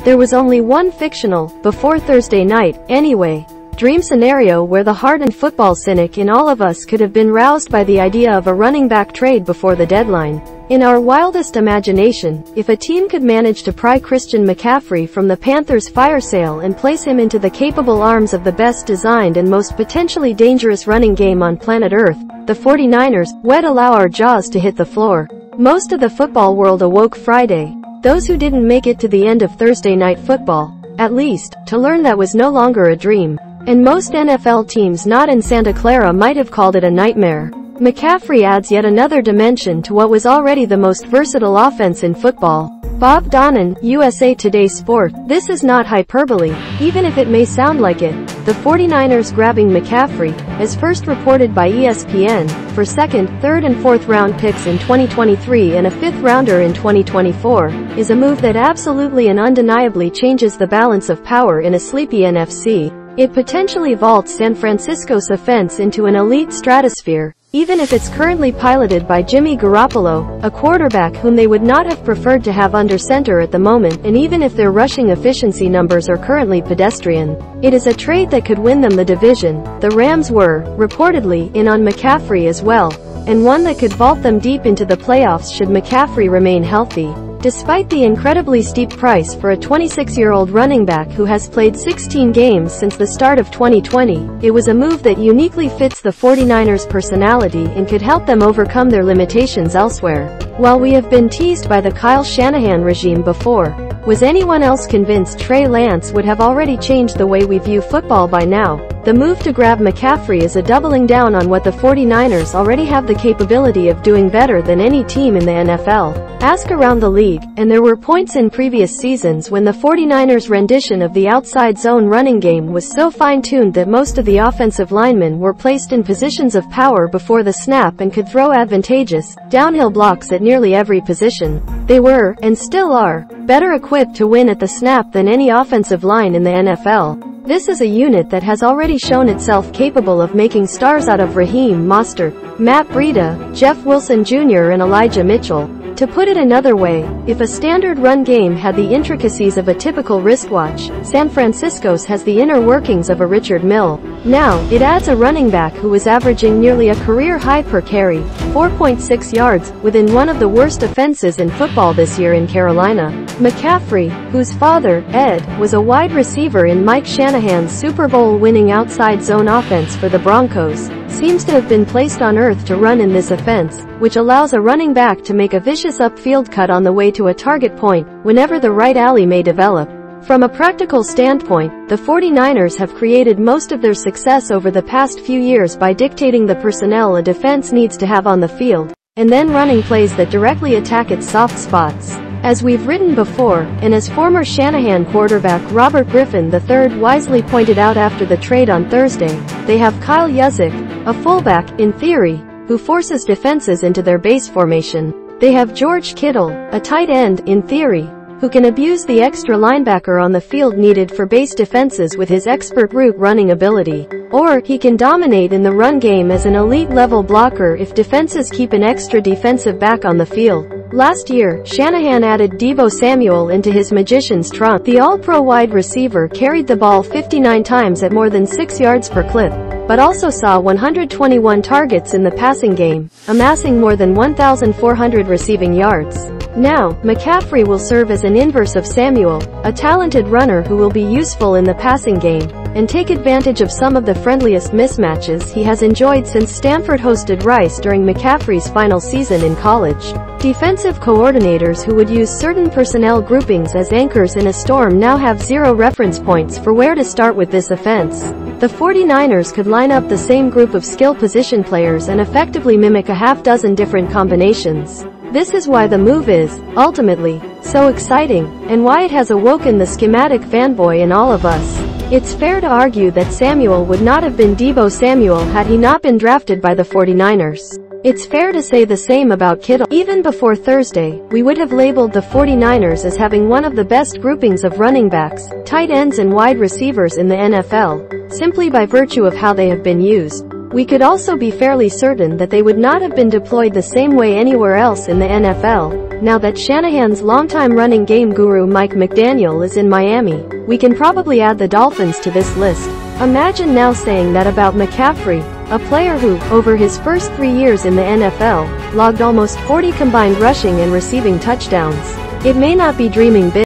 There was only one fictional, before Thursday night, anyway, dream scenario where the hardened football cynic in all of us could have been roused by the idea of a running back trade before the deadline. In our wildest imagination, if a team could manage to pry Christian McCaffrey from the Panthers' fire sale and place him into the capable arms of the best designed and most potentially dangerous running game on planet Earth, the 49ers would allow our jaws to hit the floor. Most of the football world awoke Friday. Those who didn't make it to the end of Thursday night football, at least, to learn that was no longer a dream. And most NFL teams not in Santa Clara might have called it a nightmare. McCaffrey adds yet another dimension to what was already the most versatile offense in football. Bob Donnan, USA Today Sport. This is not hyperbole, even if it may sound like it. The 49ers grabbing McCaffrey, as first reported by ESPN, for second, third and fourth round picks in 2023 and a fifth rounder in 2024, is a move that absolutely and undeniably changes the balance of power in a sleepy NFC. It potentially vaults San Francisco's offense into an elite stratosphere, even if it's currently piloted by Jimmy Garoppolo, a quarterback whom they would not have preferred to have under center at the moment, and even if their rushing efficiency numbers are currently pedestrian. It is a trade that could win them the division. The Rams were, reportedly, in on McCaffrey as well, and one that could vault them deep into the playoffs should McCaffrey remain healthy. Despite the incredibly steep price for a 26-year-old running back who has played 16 games since the start of 2020, it was a move that uniquely fits the 49ers' personality and could help them overcome their limitations elsewhere. While we have been teased by the Kyle Shanahan regime before, was anyone else convinced Trey Lance would have already changed the way we view football by now? The move to grab McCaffrey is a doubling down on what the 49ers already have the capability of doing better than any team in the NFL. Ask around the league, and there were points in previous seasons when the 49ers' rendition of the outside zone running game was so fine-tuned that most of the offensive linemen were placed in positions of power before the snap and could throw advantageous, downhill blocks at nearly every position. They were, and still are, better equipped to win at the snap than any offensive line in the NFL. This is a unit that has already shown itself capable of making stars out of Raheem Mostert, Matt Brieda, Jeff Wilson Jr. and Elijah Mitchell. To put it another way, if a standard run game had the intricacies of a typical wristwatch, San Francisco's has the inner workings of a Richard Mille. Now, it adds a running back who was averaging nearly a career high per carry, 4.6 yards, within one of the worst offenses in football this year in Carolina. McCaffrey, whose father, Ed, was a wide receiver in Mike Shanahan's Super Bowl-winning outside zone offense for the Broncos, seems to have been placed on earth to run in this offense, which allows a running back to make a vicious upfield cut on the way to a target point, whenever the right alley may develop. From a practical standpoint, the 49ers have created most of their success over the past few years by dictating the personnel a defense needs to have on the field, and then running plays that directly attack its soft spots. As we've written before, and as former Shanahan quarterback Robert Griffin III wisely pointed out after the trade on Thursday, they have Kyle Juszczyk, a fullback, in theory, who forces defenses into their base formation. They have George Kittle, a tight end, in theory, who can abuse the extra linebacker on the field needed for base defenses with his expert route running ability. Or, he can dominate in the run game as an elite-level blocker if defenses keep an extra defensive back on the field. Last year, Shanahan added Deebo Samuel into his magician's trunk. The all-pro wide receiver carried the ball 59 times at more than 6 yards per clip, but also saw 121 targets in the passing game, amassing more than 1,400 receiving yards. Now, McCaffrey will serve as an inverse of Samuel, a talented runner who will be useful in the passing game, and take advantage of some of the friendliest mismatches he has enjoyed since Stanford hosted Rice during McCaffrey's final season in college. Defensive coordinators who would use certain personnel groupings as anchors in a storm now have zero reference points for where to start with this offense. The 49ers could line up the same group of skill position players and effectively mimic a half-dozen different combinations. This is why the move is, ultimately, so exciting, and why it has awoken the schematic fanboy in all of us. It's fair to argue that Samuel would not have been Deebo Samuel had he not been drafted by the 49ers. It's fair to say the same about Kittle. Even before Thursday, we would have labeled the 49ers as having one of the best groupings of running backs, tight ends and wide receivers in the NFL, simply by virtue of how they have been used. We could also be fairly certain that they would not have been deployed the same way anywhere else in the NFL. Now that Shanahan's longtime running game guru Mike McDaniel is in Miami, we can probably add the Dolphins to this list. Imagine now saying that about McCaffrey, a player who, over his first 3 years in the NFL, logged almost 40 combined rushing and receiving touchdowns. It may not be dreaming big.